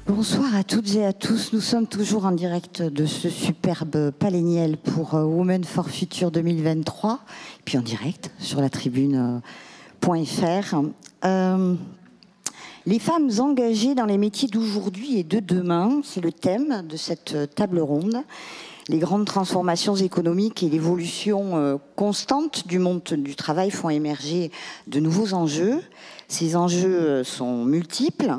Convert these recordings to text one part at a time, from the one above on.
Bonsoir à toutes et à tous. Nous sommes toujours en direct de ce superbe paléniel pour Women for Future 2023, et puis en direct sur la tribune.fr. Les femmes engagées dans les métiers d'aujourd'hui et de demain, c'est le thème de cette table ronde. Les grandes transformations économiques et l'évolution constante du monde du travail font émerger de nouveaux enjeux. Ces enjeux sont multiples.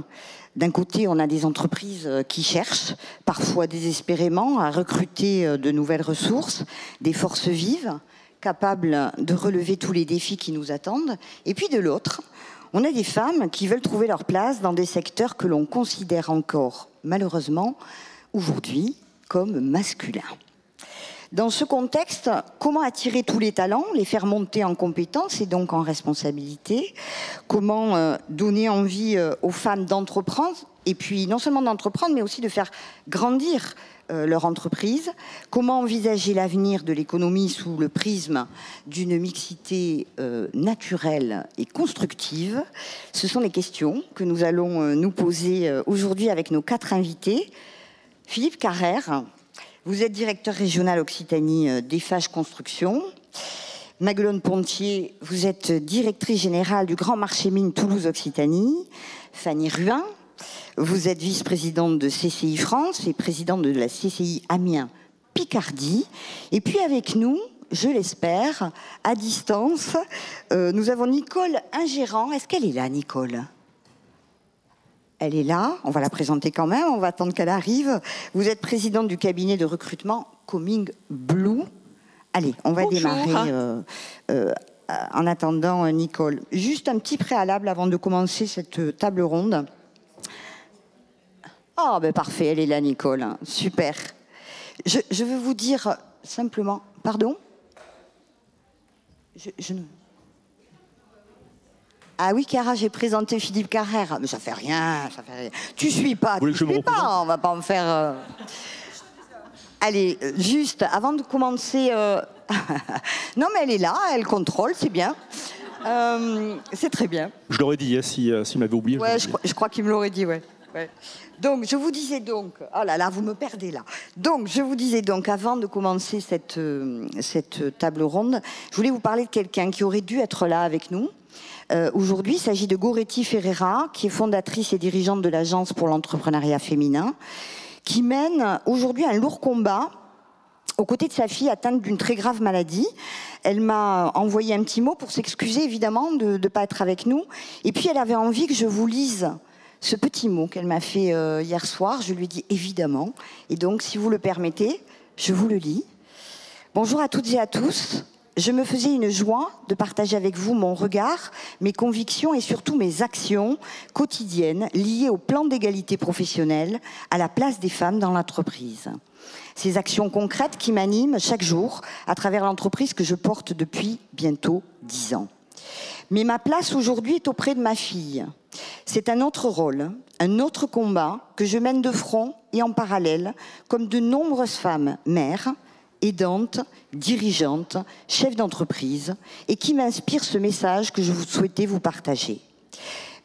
D'un côté, on a des entreprises qui cherchent, parfois désespérément, à recruter de nouvelles ressources, des forces vives, capables de relever tous les défis qui nous attendent. Et puis de l'autre, on a des femmes qui veulent trouver leur place dans des secteurs que l'on considère encore, malheureusement, aujourd'hui, comme masculins. Dans ce contexte, comment attirer tous les talents, les faire monter en compétences et donc en responsabilité? Comment donner envie aux femmes d'entreprendre, et puis non seulement d'entreprendre, mais aussi de faire grandir leur entreprise? Comment envisager l'avenir de l'économie sous le prisme d'une mixité naturelle et constructive? Ce sont les questions que nous allons nous poser aujourd'hui avec nos 4 invités. Philippe Carrère, vous êtes directeur régional Occitanie d'Eiffage Construction. Maguelone Pontier, vous êtes directrice générale du Grand Marché Mines Toulouse-Occitanie. Fanny Ruin, vous êtes vice-présidente de CCI France et présidente de la CCI Amiens Picardie. Et puis avec nous, je l'espère, à distance, nous avons Nicole Ingérant. Est-ce qu'elle est là, Nicole ? Elle est là, on va la présenter quand même, on va attendre qu'elle arrive. Vous êtes présidente du cabinet de recrutement Coming Blue. Allez, on va démarrer en attendant Nicole. Juste un petit préalable avant de commencer cette table ronde. Oh, ben parfait, elle est là, Nicole. Super. Je veux vous dire simplement... Pardon ? Ah oui, Cara, j'ai présenté Philippe Carrère. Mais ça fait rien, ça fait rien. Tu suis pas, tu suis pas, on va pas en faire... Allez, juste, avant de commencer... Non, mais elle est là, elle contrôle, c'est bien. C'est très bien. Je l'aurais dit, hein, s'il m'avait oublié. Ouais, je crois qu'il me l'aurait dit, ouais. Donc, je vous disais donc... Oh là là, vous me perdez là. Donc, je vous disais donc, avant de commencer cette table ronde, je voulais vous parler de quelqu'un qui aurait dû être là avec nous. Aujourd'hui, il s'agit de Goretti Ferreira, qui est fondatrice et dirigeante de l'Agence pour l'entrepreneuriat féminin, qui mène aujourd'hui un lourd combat aux côtés de sa fille atteinte d'une très grave maladie. Elle m'a envoyé un petit mot pour s'excuser, évidemment, de ne pas être avec nous. Et puis, elle avait envie que je vous lise ce petit mot qu'elle m'a fait hier soir. Je lui ai dit évidemment. Et donc, si vous le permettez, je vous le lis. Bonjour à toutes et à tous. Je me faisais une joie de partager avec vous mon regard, mes convictions et surtout mes actions quotidiennes liées au plan d'égalité professionnelle, à la place des femmes dans l'entreprise. Ces actions concrètes qui m'animent chaque jour à travers l'entreprise que je porte depuis bientôt 10 ans. Mais ma place aujourd'hui est auprès de ma fille. C'est un autre rôle, un autre combat que je mène de front et en parallèle, comme de nombreuses femmes mères, aidantes, dirigeantes, chefs d'entreprise, et qui m'inspire ce message que je souhaitais vous partager.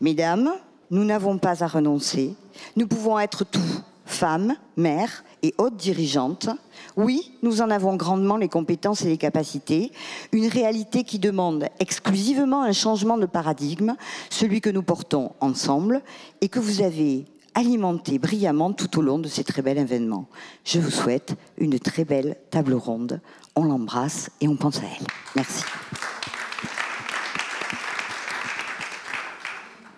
Mesdames, nous n'avons pas à renoncer. Nous pouvons être tout, femmes, mères et hautes dirigeantes. Oui, nous en avons grandement les compétences et les capacités. Une réalité qui demande exclusivement un changement de paradigme, celui que nous portons ensemble et que vous avez alimenté brillamment tout au long de ces très bels événements. Je vous souhaite une très belle table ronde. On l'embrasse et on pense à elle. Merci.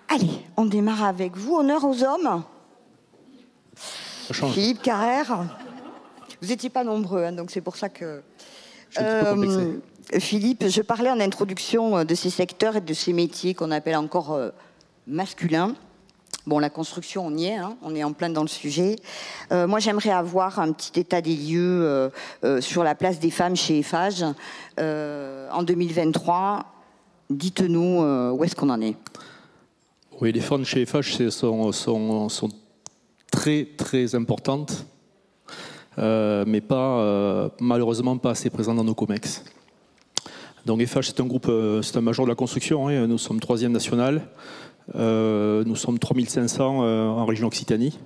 Allez, on démarre avec vous. Honneur aux hommes. Philippe Carrère. Vous n'étiez pas nombreux, hein, donc c'est pour ça que... Philippe, je parlais en introduction de ces secteurs et de ces métiers qu'on appelle encore masculins. Bon, la construction, on y est, hein, on est en plein dans le sujet. Moi, j'aimerais avoir un petit état des lieux sur la place des femmes chez Eiffage en 2023. Dites-nous où est-ce qu'on en est. Oui, les femmes chez FH sont très très importantes, mais malheureusement pas assez présentes dans nos COMEX. Donc FH, c'est un groupe, c'est un major de la construction, hein. Nous sommes 3e national, nous sommes 3500 en région Occitanie,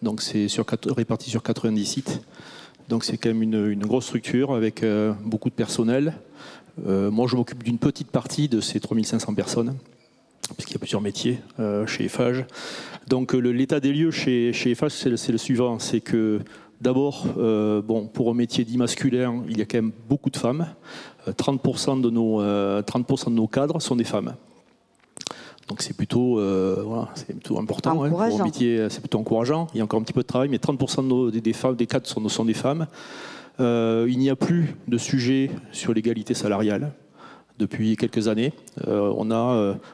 donc c'est réparti sur 90 sites. Donc c'est quand même une grosse structure avec beaucoup de personnel. Moi je m'occupe d'une petite partie de ces 3500 personnes, puisqu'il y a plusieurs métiers chez Eiffage. Donc l'état des lieux chez Eiffage, c'est le suivant, c'est que d'abord, pour un métier dit masculin, il y a quand même beaucoup de femmes. 30% de nos cadres sont des femmes. Donc c'est plutôt important, hein, pour un métier, c'est plutôt encourageant. Il y a encore un petit peu de travail, mais 30% des cadres sont des femmes. Il n'y a plus de sujet sur l'égalité salariale depuis quelques années. Il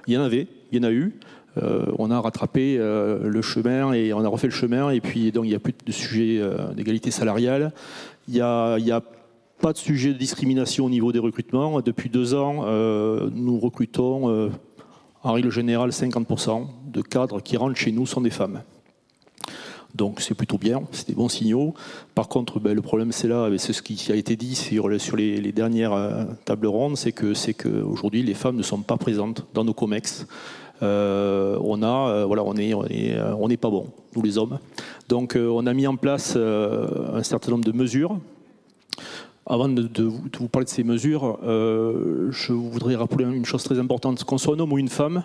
y en a eu. On a rattrapé le chemin et on a refait le chemin. Et puis donc il n'y a plus de sujet d'égalité salariale. Il n'y a pas de sujet de discrimination au niveau des recrutements. Depuis 2 ans, nous recrutons en règle générale 50% de cadres qui rentrent chez nous sont des femmes. Donc c'est plutôt bien, c'est des bons signaux. Par contre, le problème c'est là, c'est ce qui a été dit sur les dernières tables rondes, c'est qu'aujourd'hui les femmes ne sont pas présentes dans nos COMEX. On n'est pas bons, nous les hommes. Donc on a mis en place un certain nombre de mesures. Avant de vous parler de ces mesures, je voudrais rappeler une chose très importante. Qu'on soit un homme ou une femme,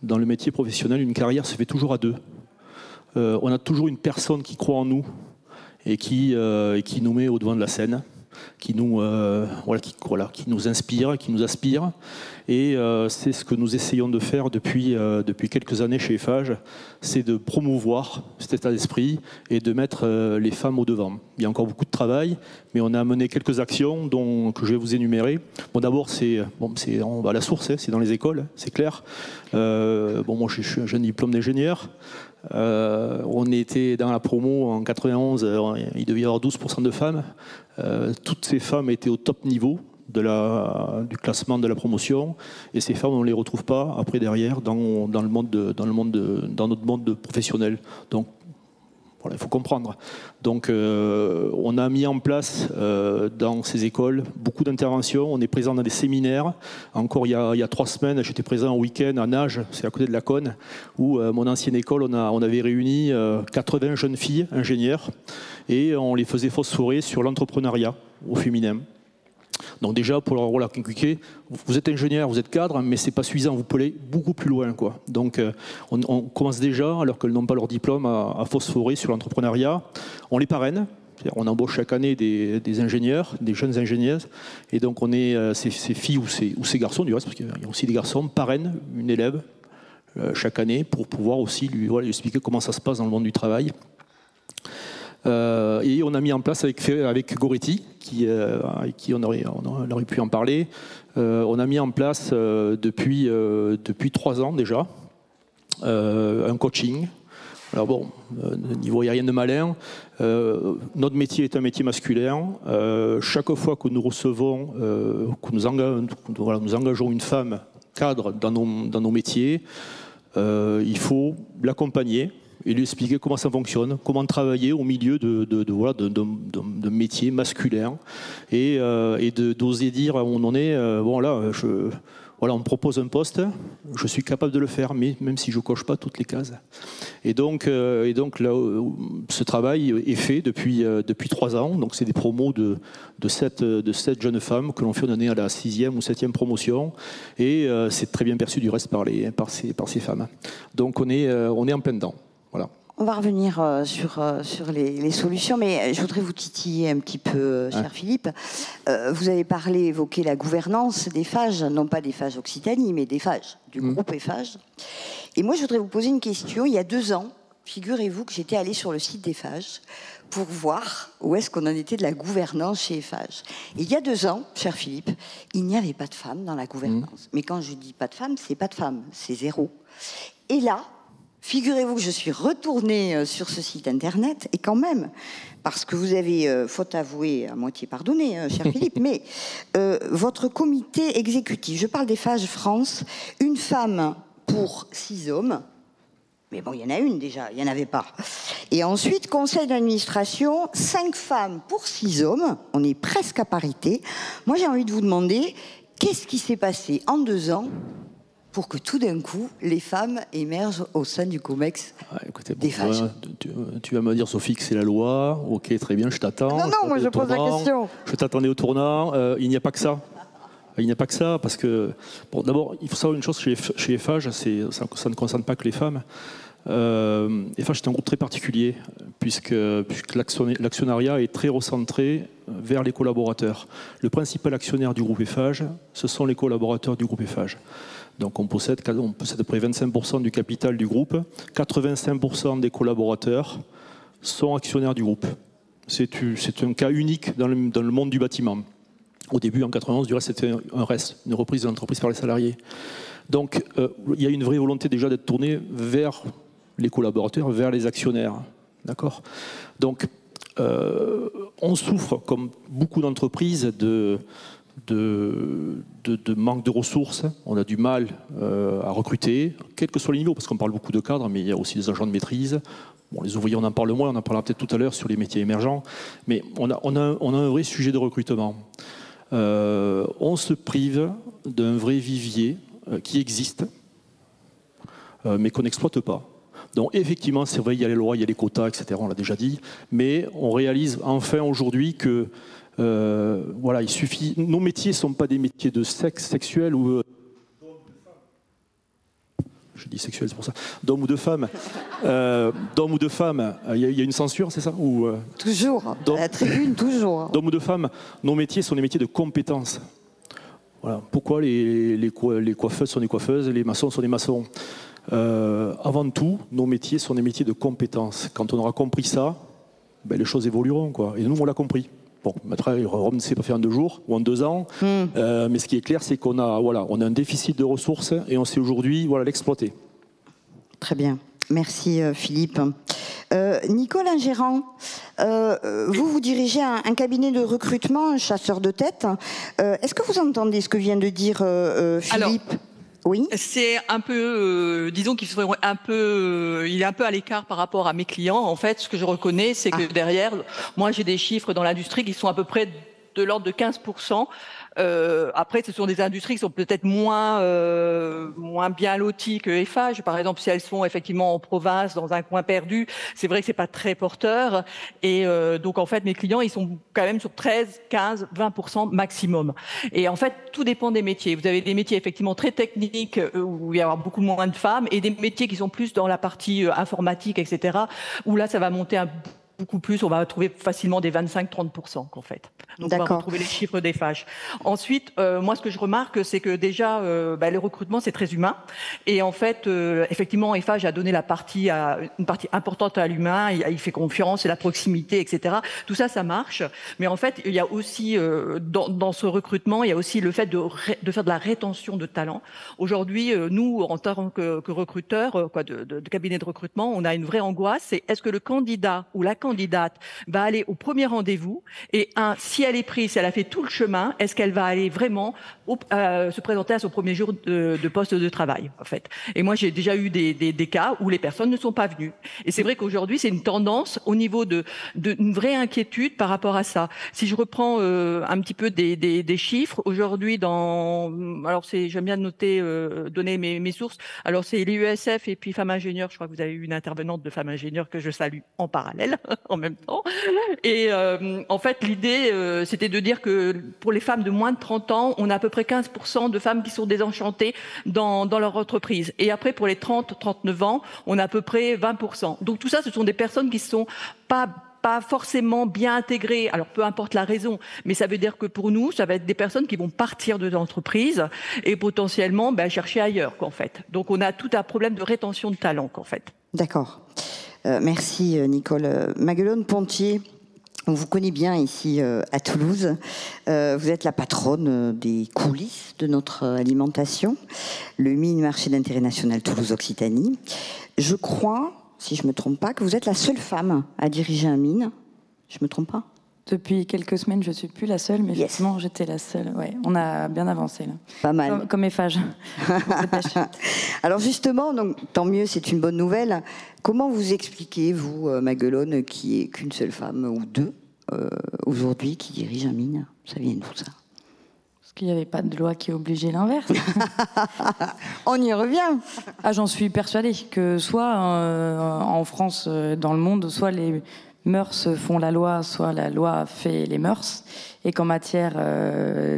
dans le métier professionnel, une carrière se fait toujours à 2. On a toujours une personne qui croit en nous et qui nous met au devant de la scène, qui nous inspire, qui nous aspire. Et c'est ce que nous essayons de faire depuis quelques années chez Eiffage, c'est de promouvoir cet état d'esprit et de mettre les femmes au devant. Il y a encore beaucoup de travail, mais on a mené quelques actions que je vais vous énumérer. Bon, d'abord, on va à la source, hein, c'est dans les écoles, c'est clair. Moi, je suis un jeune diplôme d'ingénieur. On était dans la promo en 91, il devait y avoir 12% de femmes. Toutes ces femmes étaient au top niveau du classement de la promotion, et ces femmes on ne les retrouve pas après derrière dans notre monde professionnel. Donc voilà, il faut comprendre. Donc on a mis en place dans ces écoles beaucoup d'interventions. On est présent dans des séminaires. Encore il y a 3 semaines, j'étais présent au week-end à Nages, c'est à côté de la Cône, où mon ancienne école, on avait réuni 80 jeunes filles ingénieurs et on les faisait phosphorer sur l'entrepreneuriat au féminin. Donc déjà, pour leur expliquer, vous êtes ingénieur, vous êtes cadre, mais c'est pas suffisant, vous pouvez aller beaucoup plus loin, quoi. Donc on commence déjà, alors qu'elles n'ont pas leur diplôme, à phosphorer sur l'entrepreneuriat. On les parraine, on embauche chaque année des ingénieurs, des jeunes ingénieurs, et donc on est ces filles ou ces garçons, du reste, parce qu'il y a aussi des garçons, parrainent une élève chaque année pour pouvoir aussi lui expliquer comment ça se passe dans le monde du travail. Et on a mis en place avec Goretti, avec qui on aurait pu en parler, on a mis en place depuis 3 ans déjà un coaching. Alors bon, au niveau il n'y a rien de malin. Notre métier est un métier masculin. Chaque fois que nous recevons, que nous engageons une femme cadre dans nos métiers, il faut l'accompagner et lui expliquer comment ça fonctionne, comment travailler au milieu de métiers masculins et d'oser dire où on en est, on me propose un poste, je suis capable de le faire, mais même si je ne coche pas toutes les cases. Et donc là, ce travail est fait depuis 3 ans. Donc c'est des promos de 7 jeunes femmes que l'on fait donner à la 6e ou 7e promotion. Et c'est très bien perçu du reste par ces femmes. Donc on est en plein dedans. Voilà. On va revenir sur les solutions, mais je voudrais vous titiller un petit peu, cher Philippe. Vous avez évoqué la gouvernance d'Eiffage, non pas d'Eiffage Occitanie, mais d'Eiffage, du groupe Eiffage. Et moi, je voudrais vous poser une question. Il y a 2 ans, figurez-vous que j'étais allée sur le site d'Eiffage pour voir où est-ce qu'on en était de la gouvernance chez Eiffage. Et il y a 2 ans, cher Philippe, il n'y avait pas de femmes dans la gouvernance. Mais quand je dis pas de femmes, c'est pas de femmes, c'est 0. Et là, figurez-vous que je suis retournée sur ce site internet, et quand même, parce que vous avez, faute avouée, à moitié pardonnée, cher Philippe, mais votre comité exécutif, je parle d'Eiffage France, 1 femme pour 6 hommes, Mais bon, il y en a une déjà, il n'y en avait pas. Et ensuite, conseil d'administration, 5 femmes pour 6 hommes. On est presque à parité. Moi, j'ai envie de vous demander, qu'est-ce qui s'est passé en 2 ans pour que tout d'un coup, les femmes émergent au sein du COMEX des Phages? Tu vas me dire, Sophie, que c'est la loi. Ok, très bien, je t'attends. Non, moi je pose la question. Je t'attendais au tournant. Il n'y a pas que ça. Il n'y a pas que ça, parce que, bon, d'abord, il faut savoir une chose chez les Phages, ça ne concerne pas que les femmes. Les Phages, c'est un groupe très particulier, puisque l'actionnariat est très recentré vers les collaborateurs. Le principal actionnaire du groupe Eiffage, ce sont les collaborateurs du groupe Eiffage. Donc on possède à peu près 25% du capital du groupe. 85% des collaborateurs sont actionnaires du groupe. C'est un cas unique dans le monde du bâtiment. Au début, en 91, du reste, c'était une reprise de l'entreprise par les salariés. Donc il y a une vraie volonté déjà d'être tourné vers les collaborateurs, vers les actionnaires. D'accord ? Donc on souffre, comme beaucoup d'entreprises, de manque de ressources. On a du mal à recruter, quel que soit le niveau, parce qu'on parle beaucoup de cadres, mais il y a aussi des agents de maîtrise. Bon, les ouvriers, on en parle moins, on en parlera peut-être tout à l'heure sur les métiers émergents, mais on a un vrai sujet de recrutement. On se prive d'un vrai vivier qui existe, mais qu'on n'exploite pas. Donc effectivement, c'est vrai, il y a les lois, il y a les quotas, etc., on l'a déjà dit, mais on réalise enfin aujourd'hui que voilà, il suffit. Nos métiers ne sont pas des métiers de sexe sexuel ou je dis sexuel, c'est pour ça. D'hommes ou de femmes. D'hommes ou de femmes. Il y a une censure, c'est ça ou, Toujours. La tribune, toujours. D'hommes ou de femmes. Nos métiers sont des métiers de compétences. Voilà. Pourquoi les coiffeuses sont des coiffeuses et les maçons sont des maçons? Avant tout, nos métiers sont des métiers de compétences. Quand on aura compris ça, ben, les choses évolueront, quoi. Et nous, on l'a compris. Bon, Rome ne s'est pas fait en 2 jours ou en 2 ans, mais ce qui est clair, c'est qu'on a, voilà, on a un déficit de ressources et on sait aujourd'hui l'exploiter. Très bien. Merci Philippe. Nicole Ingérant, vous dirigez un cabinet de recrutement, un chasseur de tête. Est-ce que vous entendez ce que vient de dire Philippe? Alors, oui. C'est un peu, disons qu'il est un peu à l'écart par rapport à mes clients. En fait, ce que je reconnais, c'est que derrière, moi, j'ai des chiffres dans l'industrie qui sont à peu près de l'ordre de 15%. Après, ce sont des industries qui sont peut-être moins bien loties que Eiffage. Par exemple, si elles sont effectivement en province, dans un coin perdu, c'est vrai que c'est pas très porteur. Et donc, en fait, mes clients, ils sont quand même sur 13, 15, 20% maximum. Et en fait, tout dépend des métiers. Vous avez des métiers effectivement très techniques où il y a beaucoup moins de femmes, et des métiers qui sont plus dans la partie informatique, etc. Où là, ça va monter beaucoup plus, on va trouver facilement des 25-30% en fait. Donc on va retrouver les chiffres d'Eiffage. Ensuite, moi ce que je remarque, c'est que déjà les recrutements c'est très humain, et en fait effectivement Eiffage a donné une partie importante à l'humain, il fait confiance, et la proximité, etc. Tout ça, ça marche, mais en fait il y a aussi dans ce recrutement, il y a aussi le fait de faire de la rétention de talent. Aujourd'hui, nous en tant que recruteurs, de cabinet de recrutement, on a une vraie angoisse, c'est est-ce que le candidat ou la candidate va aller au premier rendez-vous, et si elle est prise, si elle a fait tout le chemin, est-ce qu'elle va aller vraiment se présenter à son premier jour de poste de travail, en fait. Et moi, j'ai déjà eu des cas où les personnes ne sont pas venues. Et c'est vrai qu'aujourd'hui, c'est une tendance au niveau d'une vraie inquiétude par rapport à ça. Si je reprends un petit peu des chiffres, aujourd'hui, alors j'aime bien noter, donner mes sources. Alors c'est l'IUSF et puis Femmes Ingénieures. Je crois que vous avez eu une intervenante de Femmes Ingénieures que je salue en parallèle. En même temps. Et en fait, l'idée, c'était de dire que pour les femmes de moins de 30 ans, on a à peu près 15% de femmes qui sont désenchantées dans leur entreprise. Et après, pour les 30-39 ans, on a à peu près 20%. Donc tout ça, ce sont des personnes qui ne sont pas forcément bien intégrées. Alors peu importe la raison, mais ça veut dire que pour nous, ça va être des personnes qui vont partir de l'entreprise et potentiellement chercher ailleurs, qu'en fait. Donc on a tout un problème de rétention de talent, qu'en fait. D'accord. Merci Nicole. Maguelone-Pontier, on vous connaît bien ici à Toulouse. Vous êtes la patronne des coulisses de notre alimentation, le mini-marché d'intérêt national Toulouse-Occitanie. Je crois, si je ne me trompe pas, que vous êtes la seule femme à diriger un mine. Je ne me trompe pas? Depuis quelques semaines, je ne suis plus la seule, mais effectivement, j'étais la seule. Ouais, on a bien avancé, là. Pas mal. Comme Eiffage. Alors justement, donc, tant mieux, c'est une bonne nouvelle. Comment vous expliquez, vous, Maguelone, qui est qu'une seule femme ou deux aujourd'hui qui dirige un mine? Ça vient d'où, ça? Parce qu'il n'y avait pas de loi qui obligeait l'inverse. On y revient. Ah, j'en suis persuadée que soit en France, dans le monde, soit les mœurs font la loi, soit la loi fait les mœurs. Et qu'en matière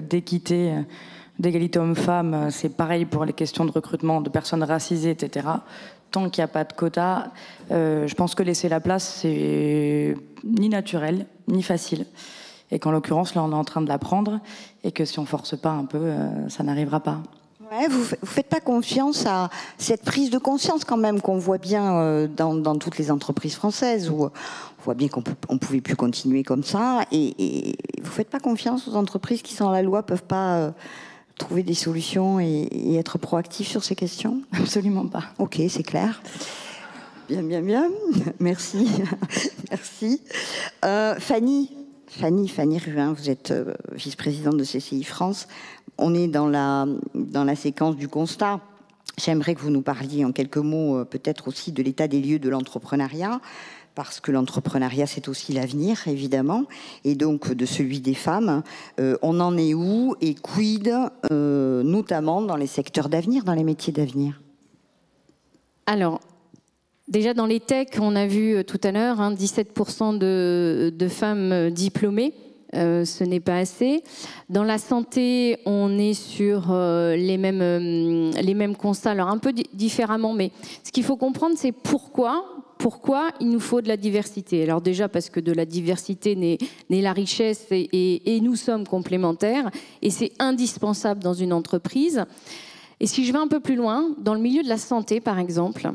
d'équité, d'égalité homme-femme, c'est pareil pour les questions de recrutement de personnes racisées, etc. Tant qu'il n'y a pas de quota, je pense que laisser la place, c'est ni naturel, ni facile. Et qu'en l'occurrence, là, on est en train de l'apprendre. Et que si on ne force pas un peu, ça n'arrivera pas. Ouais, vous ne faites pas confiance à cette prise de conscience quand même qu'on voit bien dans toutes les entreprises françaises où on voit bien qu'on ne pouvait plus continuer comme ça. Et vous ne faites pas confiance aux entreprises qui, sans la loi, ne peuvent pas trouver des solutions et être proactifs sur ces questions? Absolument pas. Ok, c'est clair. Bien, bien, bien. Merci. Merci. Fanny Ruin, vous êtes vice-présidente de CCI France. On est dans la séquence du constat. J'aimerais que vous nous parliez en quelques mots peut-être aussi de l'état des lieux de l'entrepreneuriat, parce que l'entrepreneuriat, c'est aussi l'avenir, évidemment, et donc de celui des femmes. On en est où et quid, notamment dans les secteurs d'avenir, dans les métiers d'avenir? Alors, déjà dans les techs, on a vu tout à l'heure 17% de femmes diplômées. Ce n'est pas assez. Dans la santé, on est sur les mêmes constats, alors un peu différemment, mais ce qu'il faut comprendre, c'est pourquoi il nous faut de la diversité. Alors déjà parce que de la diversité naît la richesse et nous sommes complémentaires et c'est indispensable dans une entreprise. Et si je vais un peu plus loin, dans le milieu de la santé par exemple,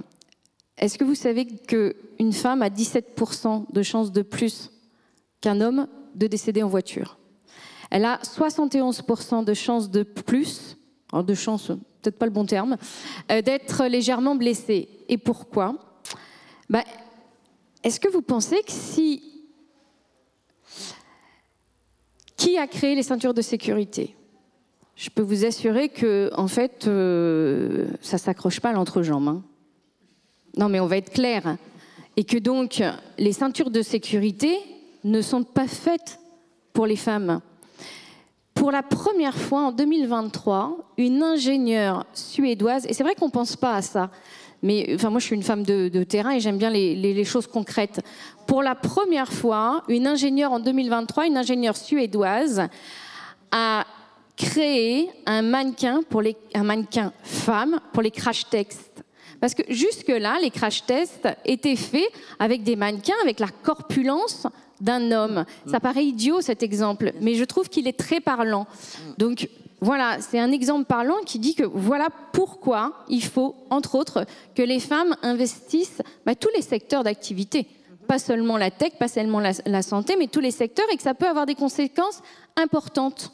est-ce que vous savez qu'une femme a 17% de chances de plus qu'un homme de décéder en voiture? Elle a 71% de chances de plus, alors de chance, peut-être pas le bon terme, d'être légèrement blessée. Et pourquoi? Est-ce que vous pensez que qui a créé les ceintures de sécurité? Je peux vous assurer que, en fait, ça s'accroche pas à l'entrejambe. Hein. Non, mais on va être clair. Et que donc, les ceintures de sécurité ne sont pas faites pour les femmes. Pour la première fois en 2023, une ingénieure suédoise, et c'est vrai qu'on ne pense pas à ça, mais enfin, moi je suis une femme de terrain et j'aime bien les choses concrètes. Pour la première fois, une ingénieure en 2023, une ingénieure suédoise a créé un mannequin femme pour les crash tests. Parce que jusque-là, les crash tests étaient faits avec des mannequins, avec la corpulence d'un homme. Ça paraît idiot cet exemple, mais je trouve qu'il est très parlant. Donc voilà, c'est un exemple parlant qui dit que voilà pourquoi il faut, entre autres, que les femmes investissent tous les secteurs d'activité. Pas seulement la tech, pas seulement la santé, mais tous les secteurs et que ça peut avoir des conséquences importantes.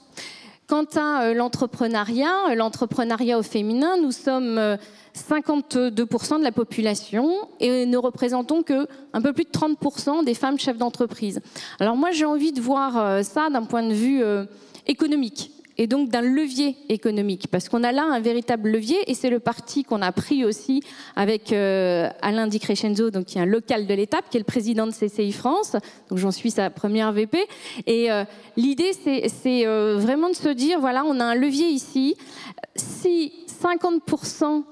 Quant à l'entrepreneuriat au féminin, nous sommes 52% de la population et ne représentons que un peu plus de 30% des femmes chefs d'entreprise. Alors moi, j'ai envie de voir ça d'un point de vue économique et donc d'un levier économique, parce qu'on a là un véritable levier et c'est le parti qu'on a pris aussi avec Alain Di Crescenzo, donc qui est un local de l'étape, qui est le président de CCI France, donc j'en suis sa première VP. Et l'idée, c'est vraiment de se dire, voilà, on a un levier ici. Si 50%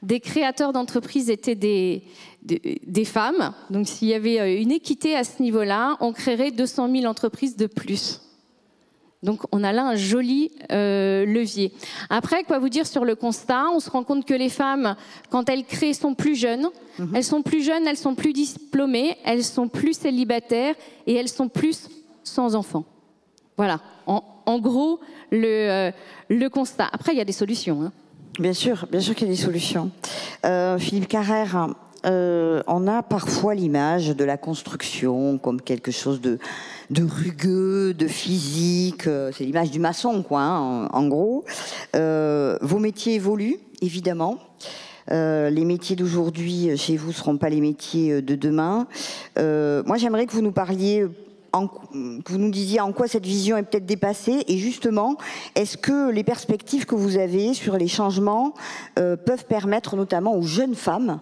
des créateurs d'entreprises étaient des femmes, donc s'il y avait une équité à ce niveau-là, on créerait 200 000 entreprises de plus. Donc on a là un joli levier. Après, quoi vous dire sur le constat? On se rend compte que les femmes, quand elles créent, sont plus jeunes. Elles sont plus jeunes, elles sont plus diplômées, elles sont plus célibataires et elles sont plus sans enfants. Voilà, en gros, le constat. Après, il y a des solutions. Hein. Bien sûr qu'il y a des solutions. Philippe Carrère, on a parfois l'image de la construction comme quelque chose de rugueux, de physique. C'est l'image du maçon, quoi, hein, en gros. Vos métiers évoluent, évidemment. Les métiers d'aujourd'hui chez vous ne seront pas les métiers de demain. Moi, j'aimerais que vous nous parliez que vous nous disiez en quoi cette vision est peut-être dépassée, et justement, est-ce que les perspectives que vous avez sur les changements peuvent permettre notamment aux jeunes femmes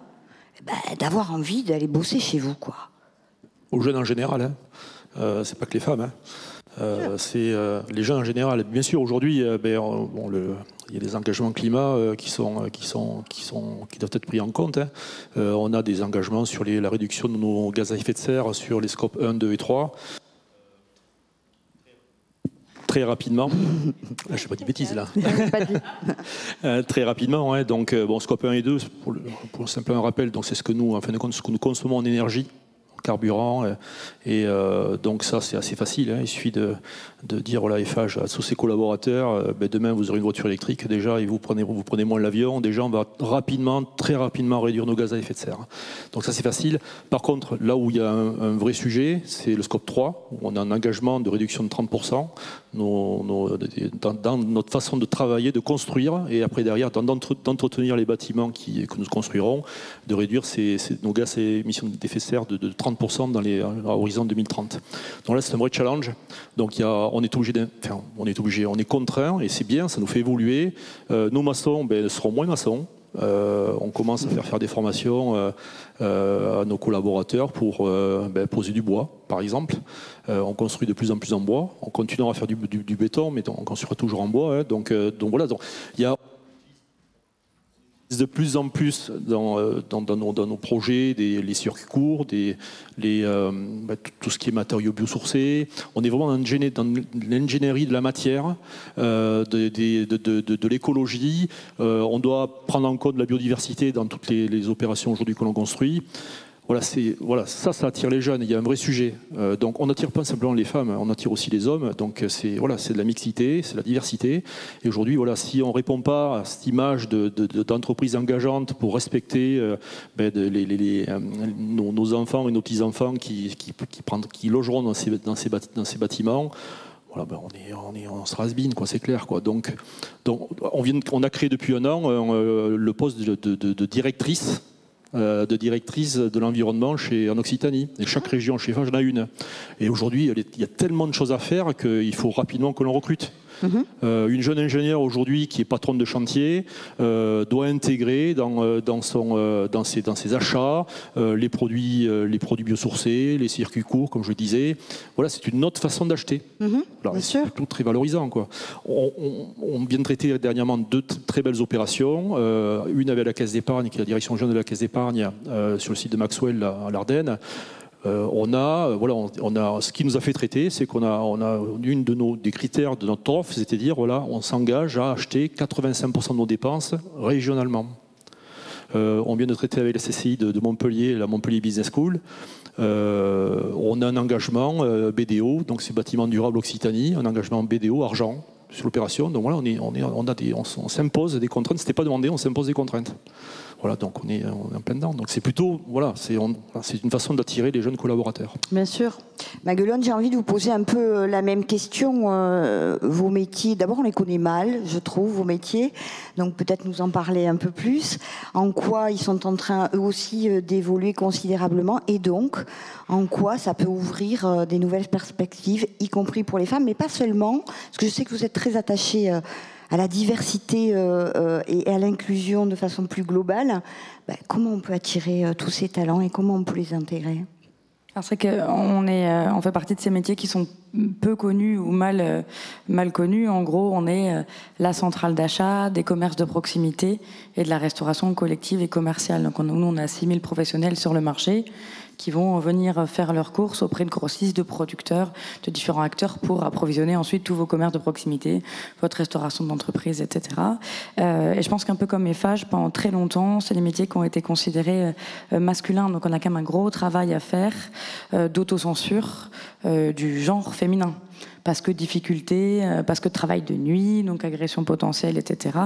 d'avoir envie d'aller bosser chez vous, quoi? Aux jeunes en général, hein. C'est pas que les femmes, hein. C'est les jeunes en général. Bien sûr, aujourd'hui, il y a des engagements climat qui doivent être pris en compte, hein. On a des engagements sur la réduction de nos gaz à effet de serre sur les scopes 1, 2 et 3. Très rapidement, je n'ai pas dit bêtises là. Très rapidement, ouais. Donc scope 1 et 2, pour simplement un rappel, donc c'est ce que nous, en fin de compte, ce que nous consommons en énergie, carburant, et donc ça c'est assez facile, hein. Il suffit de dire voilà, Eiffage à tous ses collaborateurs, demain vous aurez une voiture électrique déjà et vous prenez moins l'avion, déjà on va très rapidement réduire nos gaz à effet de serre. Donc ça c'est facile. Par contre, là où il y a un vrai sujet, c'est le scope 3, où on a un engagement de réduction de 30%, dans notre façon de travailler, de construire, et après derrière d'entretenir les bâtiments que nous construirons, de réduire nos gaz à émissions d'effet de serre de 30% à horizon 2030. Donc là c'est un vrai challenge. Donc on est contraint, et c'est bien, ça nous fait évoluer. Nos maçons seront moins maçons. On commence à faire des formations à nos collaborateurs pour poser du bois, par exemple. On construit de plus en plus en bois. On continuera à faire du béton, mais on construira toujours en bois, hein. Donc voilà. Donc il y a de plus en plus dans nos projets, les circuits courts, tout ce qui est matériaux biosourcés. On est vraiment dans l'ingénierie de la matière, de l'écologie. On doit prendre en compte la biodiversité dans toutes les opérations aujourd'hui que l'on construit. Ça attire les jeunes, il y a un vrai sujet. Donc on n'attire pas simplement les femmes, on attire aussi les hommes. Donc c'est de la mixité, c'est de la diversité. Et aujourd'hui, si on ne répond pas à cette image d'entreprise engageante pour respecter nos enfants et nos petits-enfants qui logeront dans ces bâtiments, on se rase-bine, quoi, c'est clair, quoi. Donc on a créé depuis un an le poste de directrice de l'environnement en Occitanie. Et chaque région chez Eiffage en a une. Et aujourd'hui, il y a tellement de choses à faire qu'il faut rapidement que l'on recrute. Une jeune ingénieure aujourd'hui qui est patronne de chantier doit intégrer dans ses achats les produits biosourcés, les circuits courts, comme je le disais. Voilà, c'est une autre façon d'acheter. C'est tout très valorisant, quoi. On vient de traiter dernièrement 2 très belles opérations. Une avec la Caisse d'épargne, qui est la direction générale de la Caisse d'épargne sur le site de Maxwell à l'Ardenne. Ce qui nous a fait traiter, c'est qu'on a des critères de notre offre, c'est-à-dire on s'engage à acheter 85% de nos dépenses régionalement. On vient de traiter avec la CCI de Montpellier, la Montpellier Business School. On a un engagement BDO, donc c'est Bâtiment Durable Occitanie, un engagement BDO argent sur l'opération. Donc voilà, on s'impose des contraintes. C'était pas demandé, on s'impose des contraintes. Voilà, donc on est en plein dedans. Donc c'est plutôt, c'est une façon d'attirer les jeunes collaborateurs. Bien sûr. Maguelone, j'ai envie de vous poser un peu la même question. Vos métiers, d'abord on les connaît mal, je trouve, vos métiers. Donc peut-être nous en parler un peu plus. En quoi ils sont en train, eux aussi, d'évoluer considérablement. Et donc, en quoi ça peut ouvrir des nouvelles perspectives, y compris pour les femmes, mais pas seulement. Parce que je sais que vous êtes très attachés à la diversité et à l'inclusion de façon plus globale. Comment on peut attirer tous ces talents et comment on peut les intégrer? C'est qu'on fait partie de ces métiers qui sont peu connus ou mal connus. En gros, on est la centrale d'achat, des commerces de proximité et de la restauration collective et commerciale. Donc nous, on a 6000 professionnels sur le marché qui vont venir faire leurs courses auprès de grossistes, de producteurs, de différents acteurs pour approvisionner ensuite tous vos commerces de proximité, votre restauration d'entreprise, etc. Et je pense qu'un peu comme Eiffage, pendant très longtemps, c'est des métiers qui ont été considérés masculins. Donc on a quand même un gros travail à faire d'autocensure du genre féminin. Parce que difficulté, parce que travail de nuit, donc agression potentielle, etc.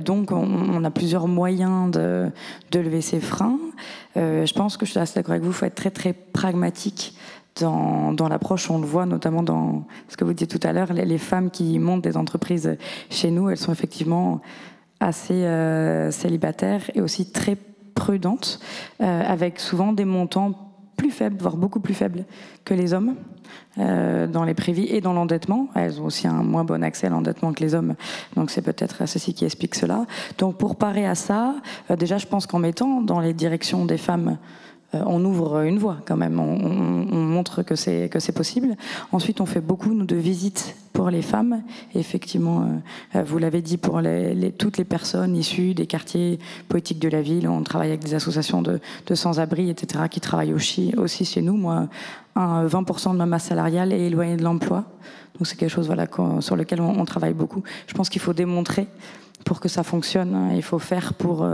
Donc on a plusieurs moyens de lever ces freins. Je pense que je suis assez d'accord avec vous, il faut être très très pragmatique dans l'approche. On le voit notamment dans ce que vous disiez tout à l'heure, les femmes qui montent des entreprises chez nous, elles sont effectivement assez célibataires et aussi très prudentes, avec souvent des montants plus faibles, voire beaucoup plus faibles que les hommes dans les prévis et dans l'endettement. Elles ont aussi un moins bon accès à l'endettement que les hommes, donc c'est peut-être ceci qui explique cela. Donc pour parer à ça, déjà je pense qu'en mettant dans les directions des femmes, on ouvre une voie quand même, on montre que c'est possible. Ensuite, on fait beaucoup, nous, de visites pour les femmes. Et effectivement, vous l'avez dit, pour toutes les personnes issues des quartiers poétiques de la ville, on travaille avec des associations de sans-abri, etc., qui travaillent aussi chez nous. Moi, 20% de ma masse salariale est éloignée de l'emploi. Donc c'est quelque chose sur lequel on travaille beaucoup. Je pense qu'il faut démontrer pour que ça fonctionne. Il faut faire pour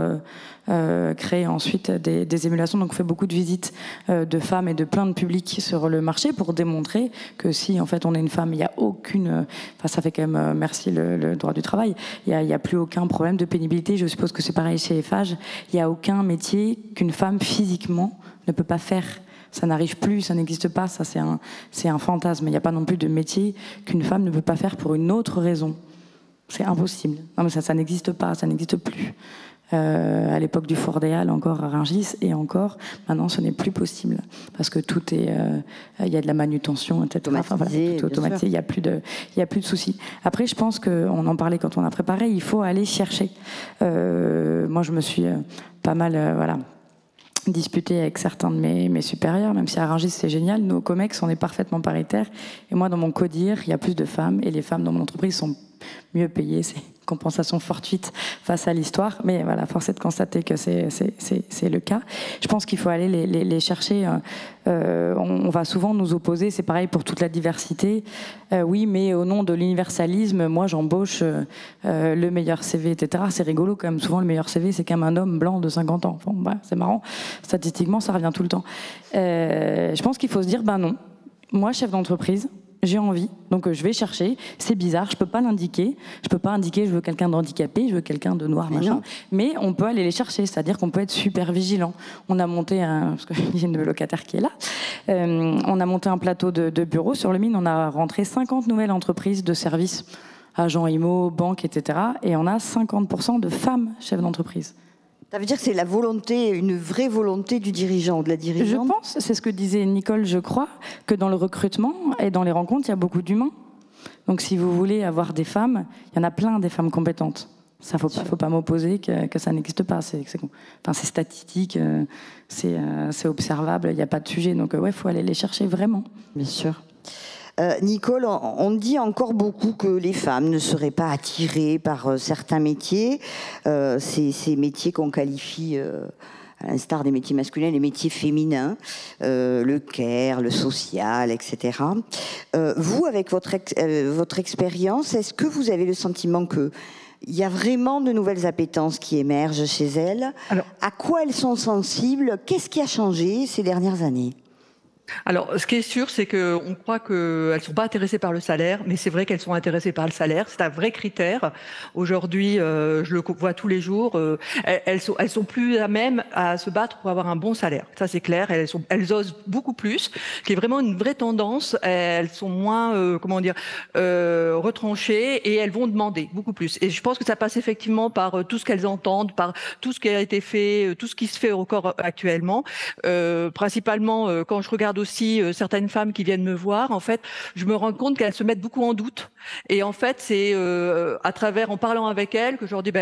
créer ensuite des émulations. Donc on fait beaucoup de visites de femmes et de plein de publics sur le marché pour démontrer que si en fait on est une femme, il n'y a aucune... Enfin ça fait quand même, merci le droit du travail, il n'y a plus aucun problème de pénibilité. Je suppose que c'est pareil chez FH. Il n'y a aucun métier qu'une femme physiquement ne peut pas faire. Ça n'arrive plus, ça n'existe pas, ça c'est un fantasme. Il n'y a pas non plus de métier qu'une femme ne peut pas faire pour une autre raison. C'est impossible. Non, mais ça n'existe pas, ça n'existe plus. À l'époque du Fort des Halles, encore à Rungis, et encore, maintenant, ce n'est plus possible. Parce que tout est... Il y a de la manutention, etc. Enfin, voilà, tout automatisé, il n'y a plus de soucis. Après, je pense qu'on en parlait quand on a préparé, il faut aller chercher. Moi, je me suis pas mal... disputé avec certains de mes supérieurs, même si à Rungis c'est génial, nous au COMEX on est parfaitement paritaires, et moi dans mon CODIR il y a plus de femmes, et les femmes dans mon entreprise sont mieux payées, c'est une compensation fortuite face à l'histoire, mais voilà, force est de constater que c'est le cas. Je pense qu'il faut aller les chercher, on va souvent nous opposer, c'est pareil pour toute la diversité, oui mais au nom de l'universalisme, moi j'embauche le meilleur CV, etc. C'est rigolo quand même, souvent le meilleur CV c'est quand même un homme blanc de 50 ans, bon, bah, c'est marrant, statistiquement ça revient tout le temps. Je pense qu'il faut se dire, ben non, moi chef d'entreprise, j'ai envie, donc je vais chercher. C'est bizarre, je peux pas l'indiquer. Je peux pas indiquer je veux quelqu'un d'handicapé, je veux quelqu'un de noir, machin. Mais on peut aller les chercher, c'est-à-dire qu'on peut être super vigilant. On a monté parce qu'il y a une locataire qui est là. On a monté un plateau de bureaux sur le Mine. On a rentré 50 nouvelles entreprises de services, agents IMO, banques, etc. Et on a 50% de femmes chefs d'entreprise. Ça veut dire que c'est la volonté, une vraie volonté du dirigeant ou de la dirigeante? Je pense, c'est ce que disait Nicole, je crois, que dans le recrutement et dans les rencontres, il y a beaucoup d'humains. Donc si vous voulez avoir des femmes, il y en a plein des femmes compétentes. Ça, faut pas m'opposer que ça n'existe pas. C'est statistique, c'est observable, il n'y a pas de sujet. Donc ouais, il faut aller les chercher vraiment. Bien sûr. Nicole, on dit encore beaucoup que les femmes ne seraient pas attirées par certains métiers, ces métiers qu'on qualifie, à l'instar des métiers masculins, les métiers féminins, le care, le social, etc. Vous, avec votre expérience, est-ce que vous avez le sentiment qu'il y a vraiment de nouvelles appétences qui émergent chez elles? Alors, à quoi elles sont sensibles? Qu'est-ce qui a changé ces dernières années? Alors, ce qui est sûr, c'est qu'on croit qu'elles ne sont pas intéressées par le salaire, mais c'est vrai qu'elles sont intéressées par le salaire. C'est un vrai critère. Aujourd'hui, je le vois tous les jours. Elles sont plus à même à se battre pour avoir un bon salaire. Ça, c'est clair. Elles osent beaucoup plus, qui est vraiment une vraie tendance. Elles sont moins, retranchées, et elles vont demander beaucoup plus. Et je pense que ça passe effectivement par tout ce qu'elles entendent, par tout ce qui a été fait, tout ce qui se fait encore actuellement. Principalement, quand je regarde aussi certaines femmes qui viennent me voir, en fait, je me rends compte qu'elles se mettent beaucoup en doute. Et en fait, c'est à travers, en parlant avec elles, que je leur dis,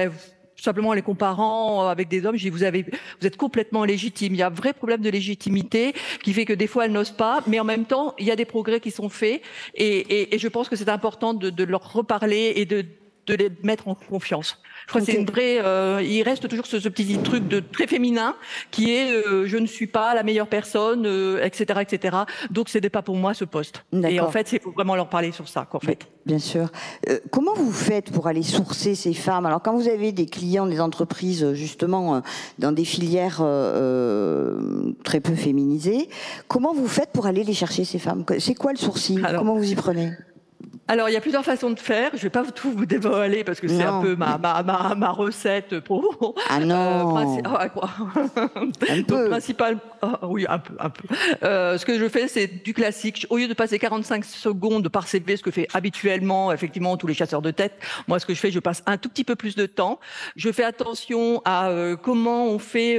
simplement les comparant avec des hommes, je dis vous êtes complètement légitime. Il y a un vrai problème de légitimité qui fait que des fois elles n'osent pas, mais en même temps, il y a des progrès qui sont faits. Et je pense que c'est important de leur reparler et de les mettre en confiance. Je crois que c'est une vraie... il reste toujours ce petit truc de très féminin qui est je ne suis pas la meilleure personne, etc., etc. Donc ce n'est pas pour moi ce poste. Et en fait, il faut vraiment leur parler sur ça. En fait. Bien sûr. Comment vous faites pour aller sourcer ces femmes? Alors quand vous avez des clients, des entreprises justement dans des filières très peu féminisées, comment vous faites pour aller les chercher ces femmes? C'est quoi le sourcing? Comment vous y prenez? Alors, il y a plusieurs façons de faire. Je ne vais pas tout vous dévoiler parce que c'est un peu ma recette pro. Ah non. Un peu. Oui, un peu. Ce que je fais, c'est du classique. Au lieu de passer 45 secondes par CV, ce que fait habituellement, effectivement, tous les chasseurs de tête, moi, ce que je fais, je passe un tout petit peu plus de temps. Je fais attention à comment on fait.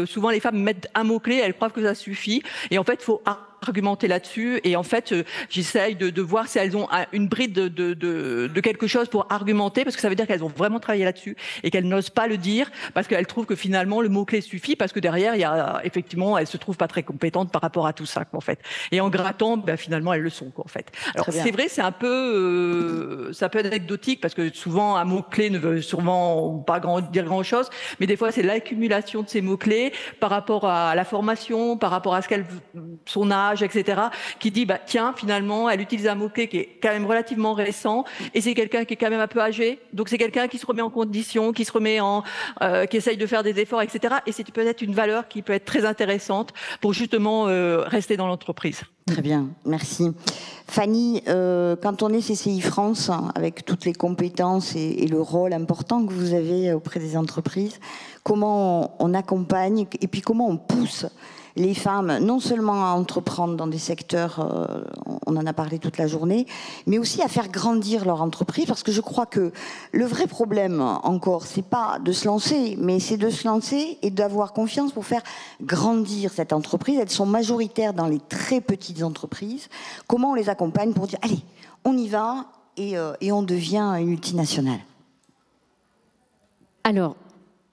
Souvent, les femmes mettent un mot-clé, elles croient que ça suffit. Et en fait, il faut argumenter là-dessus, et en fait j'essaye de voir si elles ont une bride de quelque chose pour argumenter, parce que ça veut dire qu'elles ont vraiment travaillé là-dessus et qu'elles n'osent pas le dire parce qu'elles trouvent que finalement le mot-clé suffit, parce que derrière il y a effectivement, elles se trouvent pas très compétentes par rapport à tout ça, quoi, en fait. Et en grattant, ben, finalement elles le sont, quoi, en fait. Alors c'est vrai, c'est un peu ça peut être anecdotique parce que souvent un mot-clé ne veut sûrement pas dire grand-chose, mais des fois c'est l'accumulation de ces mots-clés par rapport à la formation, par rapport à son âge, etc., qui dit, bah, tiens, finalement, elle utilise un mot-clé qui est quand même relativement récent, et c'est quelqu'un qui est quand même un peu âgé, donc c'est quelqu'un qui se remet en condition, qui se remet qui essaye de faire des efforts, etc., et c'est peut-être une valeur qui peut être très intéressante pour justement rester dans l'entreprise. Très bien, merci. Fanny, quand on est CCI France, avec toutes les compétences et le rôle important que vous avez auprès des entreprises, comment on accompagne et puis comment on pousse les femmes, non seulement à entreprendre dans des secteurs, on en a parlé toute la journée, mais aussi à faire grandir leur entreprise, parce que je crois que le vrai problème encore, c'est pas de se lancer, mais c'est de se lancer et d'avoir confiance pour faire grandir cette entreprise. Elles sont majoritaires dans les très petites entreprises. Comment on les accompagne pour dire, allez, on y va et on devient une multinationale? Alors,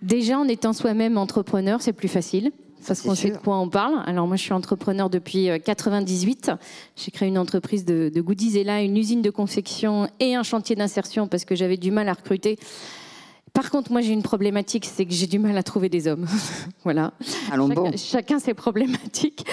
déjà en étant soi-même entrepreneur, c'est plus facile. Parce qu'on sait de quoi on parle. Alors moi, je suis entrepreneur depuis 98. J'ai créé une entreprise de Goodiesella, une usine de confection et un chantier d'insertion parce que j'avais du mal à recruter. Par contre, moi, j'ai une problématique, c'est que j'ai du mal à trouver des hommes. Voilà. Chacun ses problématiques.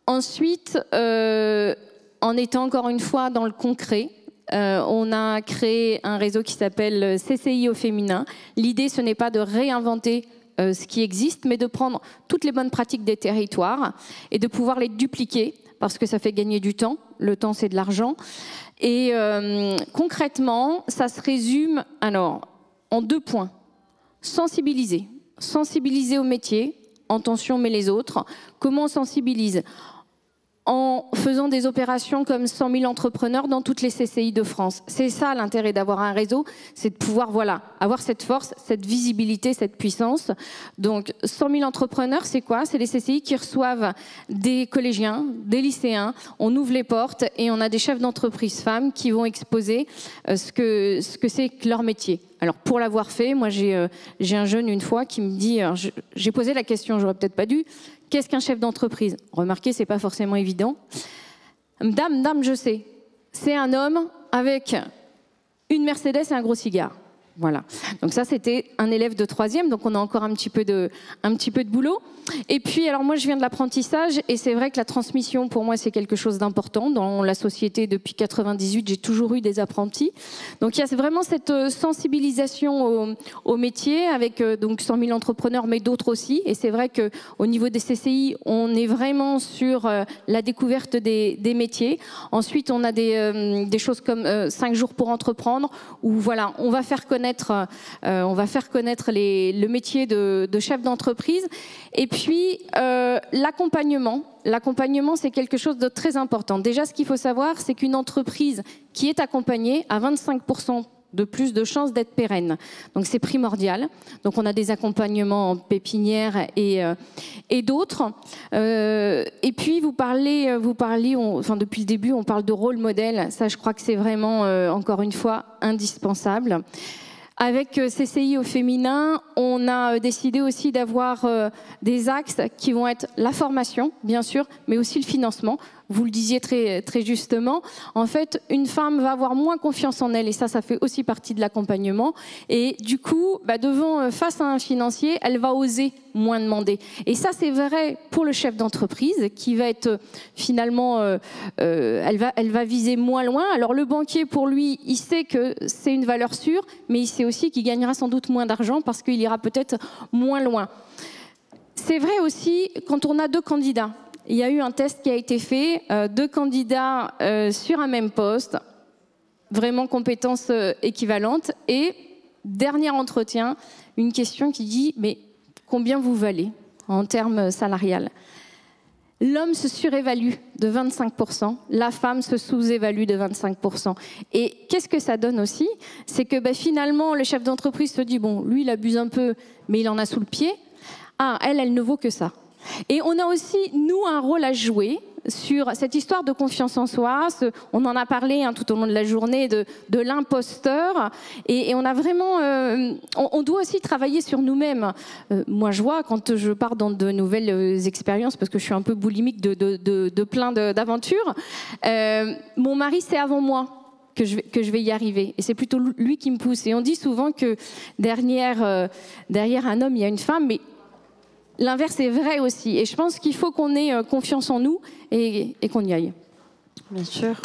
Ensuite, en étant encore une fois dans le concret, on a créé un réseau qui s'appelle CCI au féminin. L'idée, ce n'est pas de réinventer ce qui existe, mais de prendre toutes les bonnes pratiques des territoires et de pouvoir les dupliquer, parce que ça fait gagner du temps. Le temps, c'est de l'argent. Et concrètement, ça se résume alors en 2 points. Sensibiliser. Sensibiliser au métier, en tension mais les autres. Comment on sensibilise ? En faisant des opérations comme 100 000 entrepreneurs dans toutes les CCI de France. C'est ça l'intérêt d'avoir un réseau, c'est de pouvoir avoir cette force, cette visibilité, cette puissance. Donc 100 000 entrepreneurs, c'est quoi? C'est les CCI qui reçoivent des collégiens, des lycéens, on ouvre les portes et on a des chefs d'entreprise femmes qui vont exposer ce que c'est que leur métier. Alors pour l'avoir fait, moi j'ai un jeune une fois qui me dit, j'ai posé la question, j'aurais peut-être pas dû, qu'est-ce qu'un chef d'entreprise? Remarquez, c'est pas forcément évident. Dame, je sais. C'est un homme avec une Mercedes et un gros cigare. Voilà. Donc ça, c'était un élève de 3e, donc on a encore un petit peu de boulot. Et puis, alors moi, je viens de l'apprentissage, et c'est vrai que la transmission, pour moi, c'est quelque chose d'important. Dans la société, depuis 98, j'ai toujours eu des apprentis. Donc il y a vraiment cette sensibilisation au métier, avec donc 100 000 entrepreneurs, mais d'autres aussi. Et c'est vrai qu'au niveau des CCI, on est vraiment sur la découverte des métiers. Ensuite, on a des choses comme 5 jours pour entreprendre, où voilà, on va faire connaître le métier de chef d'entreprise. Et puis, l'accompagnement. L'accompagnement, c'est quelque chose de très important. Déjà, ce qu'il faut savoir, c'est qu'une entreprise qui est accompagnée a 25% de plus de chances d'être pérenne. Donc, c'est primordial. Donc, on a des accompagnements en pépinière et d'autres. Et puis, vous parliez, depuis le début, on parle de rôle modèle. Ça, je crois que c'est vraiment, encore une fois, indispensable. Avec CCI au féminin, on a décidé aussi d'avoir des axes qui vont être la formation, bien sûr, mais aussi le financement. Vous le disiez très, très justement. En fait, une femme va avoir moins confiance en elle, et ça fait aussi partie de l'accompagnement. Et du coup, face à un financier, elle va oser moins demander. Et ça, c'est vrai pour le chef d'entreprise qui va être finalement, elle va viser moins loin. Alors le banquier, pour lui, il sait que c'est une valeur sûre, mais il sait aussi qu'il gagnera sans doute moins d'argent parce qu'il ira peut-être moins loin. C'est vrai aussi quand on a 2 candidats. il y a eu un test qui a été fait, 2 candidats sur un même poste, vraiment compétences équivalentes, et dernier entretien, une question qui dit « mais combien vous valez en termes salarial ?» L'homme se surévalue de 25%, la femme se sous-évalue de 25%. Et qu'est-ce que ça donne aussi? C'est que finalement, le chef d'entreprise se dit, bon, lui, il abuse un peu, mais il en a sous le pied. Ah, elle ne vaut que ça. Et on a aussi, nous, un rôle à jouer sur cette histoire de confiance en soi. On en a parlé tout au long de la journée de l'imposteur. Et on a vraiment... on doit aussi travailler sur nous-mêmes. Moi, je vois, quand je pars dans de nouvelles expériences, parce que je suis un peu boulimique de plein d'aventures, mon mari, c'est avant moi que je vais y arriver. Et c'est plutôt lui qui me pousse. Et on dit souvent que derrière un homme, il y a une femme, mais l'inverse est vrai aussi. Et je pense qu'il faut qu'on ait confiance en nous et qu'on y aille. Bien sûr.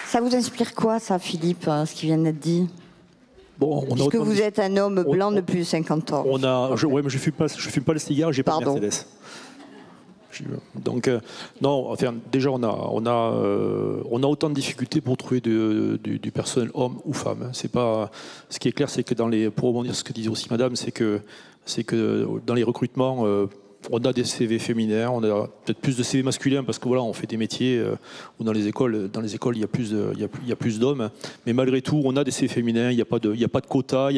Ça vous inspire quoi, ça, Philippe, ce qui vient d'être dit? Bon, puisque vous êtes un homme blanc de plus de 50 ans. Ouais, mais je fume pas le cigare, j'ai pas de Mercedes. Donc, non, enfin, déjà, on a autant de difficultés pour trouver du personnel homme ou femme. C'est pas, ce qui est clair, c'est que pour rebondir sur ce que disait aussi Madame, c'est que dans les recrutements, on a des CV féminins, on a peut-être plus de CV masculins parce que voilà, on fait des métiers où dans les écoles, il y a plus d'hommes. Mais malgré tout, on a des CV féminins. Il n'y a pas de quota,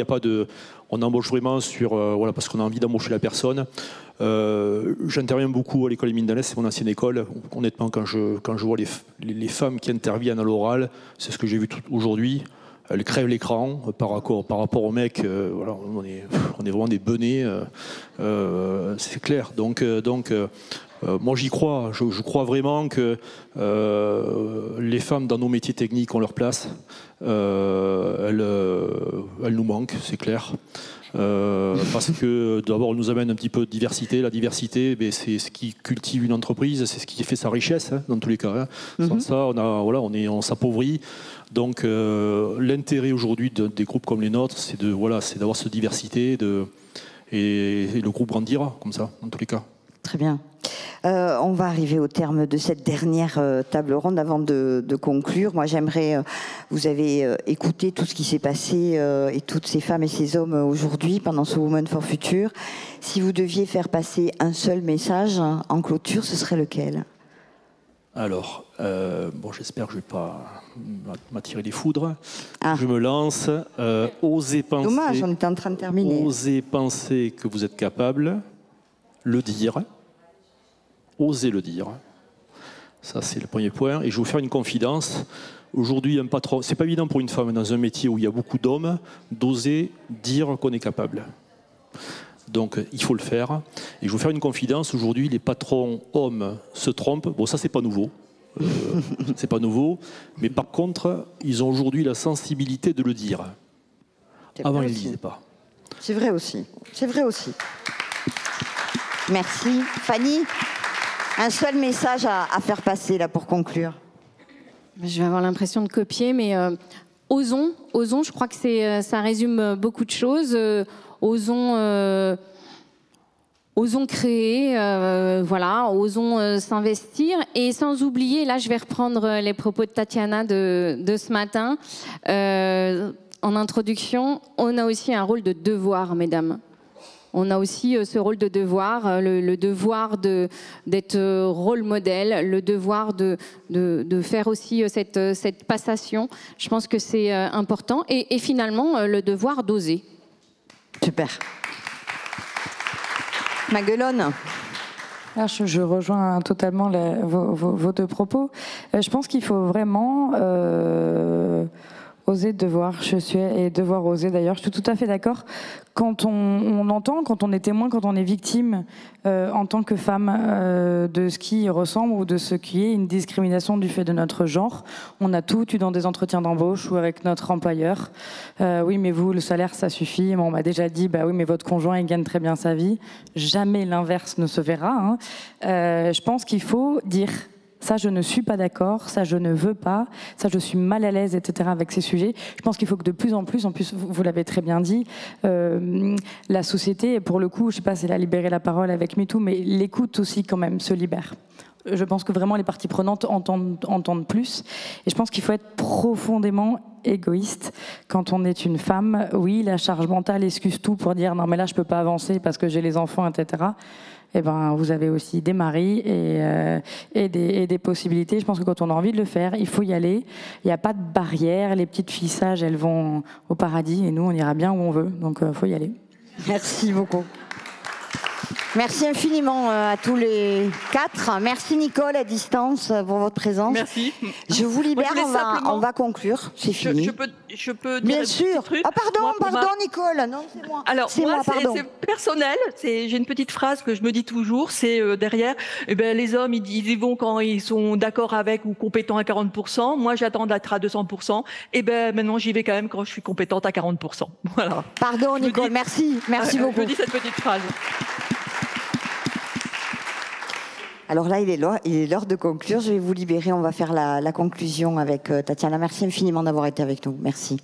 on embauche vraiment voilà, parce qu'on a envie d'embaucher la personne. J'interviens beaucoup à l'école des Mines d'Alès, c'est mon ancienne école. Honnêtement, quand je vois les femmes qui interviennent à l'oral, c'est ce que j'ai vu aujourd'hui. Elles crèvent l'écran par rapport aux mecs. Voilà, on est vraiment des benets, c'est clair. Donc moi j'y crois. Je crois vraiment que les femmes dans nos métiers techniques ont leur place. Elles nous manquent, c'est clair. Parce que d'abord, elle nous amène un petit peu de diversité. La diversité, c'est ce qui cultive une entreprise, c'est ce qui fait sa richesse, dans tous les cas. Sans ça, on s'appauvrit. Donc, l'intérêt aujourd'hui des groupes comme les nôtres, c'est d'avoir cette diversité et le groupe grandira comme ça, dans tous les cas. Très bien. On va arriver au terme de cette dernière table ronde avant de conclure. Moi, j'aimerais, vous avez écouté tout ce qui s'est passé et toutes ces femmes et ces hommes aujourd'hui pendant ce Women for Future. Si vous deviez faire passer un seul message en clôture, ce serait lequel? Alors, j'espère que je ne vais pas m'attirer les foudres. Ah. Je me lance. Osez penser. Dommage, on était en train de terminer. Osez penser que vous êtes capable, le dire. Osez le dire. Ça, c'est le premier point. Et je vais vous faire une confidence. Aujourd'hui, un patron, c'est pas évident pour une femme dans un métier où il y a beaucoup d'hommes d'oser dire qu'on est capable. Donc, il faut le faire. Et je vais vous faire une confidence. Aujourd'hui, les patrons hommes se trompent. Bon, ça, c'est pas nouveau. C'est pas nouveau. Mais par contre, ils ont aujourd'hui la sensibilité de le dire. Avant, ils ne le disaient pas. C'est vrai aussi. C'est vrai aussi. Merci. Fanny, un seul message à faire passer là pour conclure. Je vais avoir l'impression de copier, mais osons, je crois que ça résume beaucoup de choses. Osons créer, osons s'investir, et sans oublier, là je vais reprendre les propos de Tatiana de ce matin, en introduction, on a aussi un rôle de devoir, mesdames. On a aussi ce rôle de devoir, le devoir d'être rôle modèle, le devoir de faire aussi cette passation. Je pense que c'est important. Et finalement, le devoir d'oser. Super. Maguelone. Alors, je rejoins totalement vos deux propos. Je pense qu'il faut vraiment oser devoir, et devoir oser d'ailleurs. Je suis tout à fait d'accord. Quand on entend, quand on est témoin, quand on est victime en tant que femme de ce qui ressemble ou de ce qui est une discrimination du fait de notre genre, on a tout eu dans des entretiens d'embauche ou avec notre employeur. Oui, mais vous, le salaire, ça suffit. On m'a déjà dit, bah oui, mais votre conjoint, il gagne très bien sa vie. Jamais l'inverse ne se verra. Je pense qu'il faut dire Ça, je ne suis pas d'accord, ça, je ne veux pas, ça, je suis mal à l'aise, etc. avec ces sujets. Je pense qu'il faut que de plus en plus, vous l'avez très bien dit, la société, pour le coup, je ne sais pas si elle a libéré la parole avec MeToo, mais l'écoute aussi quand même se libère. Je pense que vraiment les parties prenantes entendent plus. Et je pense qu'il faut être profondément égoïste quand on est une femme. Oui, la charge mentale excuse tout pour dire non mais là je peux pas avancer parce que j'ai les enfants, etc. Eh ben, vous avez aussi des maris et des possibilités. Je pense que quand on a envie de le faire, il faut y aller. Il n'y a pas de barrière. Les petites filles sages, elles vont au paradis et nous, on ira bien où on veut. Donc, il faut y aller. Merci beaucoup. Merci infiniment à tous les 4. Merci Nicole à distance pour votre présence. Merci. Je vous libère, Moi, on va conclure. C'est fini. Je peux dire Bien sûr. Truc. Ah pardon Nicole. Non, c'est moi. Alors moi, c'est personnel. J'ai une petite phrase que je me dis toujours. C'est derrière. Eh ben les hommes, ils y vont quand ils sont d'accord avec ou compétents à 40%. Moi, j'attends d'être à 200%. Et ben maintenant, j'y vais quand même quand je suis compétente à 40%. Voilà. Pardon Nicole. Merci beaucoup. Je dis cette petite phrase. Alors là, il est l'heure de conclure. Je vais vous libérer. On va faire la conclusion avec Tatiana. Merci infiniment d'avoir été avec nous. Merci.